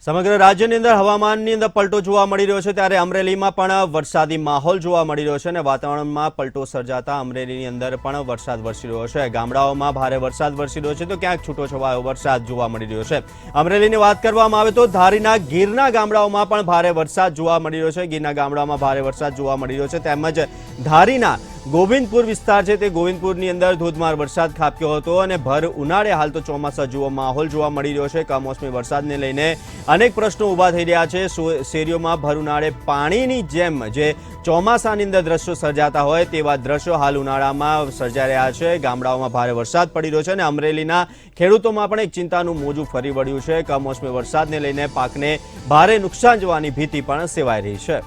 સમગ્ર રાજ્યની અંદર હવામાનની અંદર પલટો જોવા મળી રહ્યો છે ત્યારે અમરેલીમાં પણ વરસાદી માહોલ જોવા મળી રહ્યો છે અને વાતાવરણમાં પલટો સર્જાતા અમરેલીની અંદર પણ વરસાદ વરસી રહ્યો છે। ગામડાઓમાં ભારે વરસાદ વરસી રહ્યો છે તો ક્યાંક છૂટોછવાયો વરસાદ જોવા મળી રહ્યો છે। અમરેલીની વાત કરવામાં આવે તો ધારીના ગીરના ગામડાઓમાં પણ ભારે વરસાદ જોવા મળી રહ્યો છે। ગીરના ગામડાઓમાં ભારે વરસાદ જોવા મળી રહ્યો છે તેમજ ધારીના ગોવિંદપુર વિસ્તાર છે તે ગોવિંદપુરની અંદર ધોધમાર વરસાદ ખાબક્યો હતો અને ભર ઉનાળે હાલ તો ચોમાસા જેવો માહોલ જોવા મળી રહ્યો છે। કમોસમી વરસાદને લઈને અનેક પ્રશ્નો ઊભા થઈ રહ્યા છે। શેરીઓમાં ભર ઉનાળે પાણીની જેમ જે ચોમાસાની અંદર દ્રશ્યો સર્જાતા હોય તેવા દ્રશ્યો હાલ ઉનાળામાં સર્જાઈ રહ્યા છે। ગામડાઓમાં ભારે વરસાદ પડી રહ્યો છે અને અમરેલીના ખેડૂતોમાં પણ એક ચિંતાનું મોજું ફરી વળ્યું છે। કમોસમી વરસાદને લઈને પાકને ભારે નુકસાન જવાની ભીતિ પણ સેવાઈ રહી છે।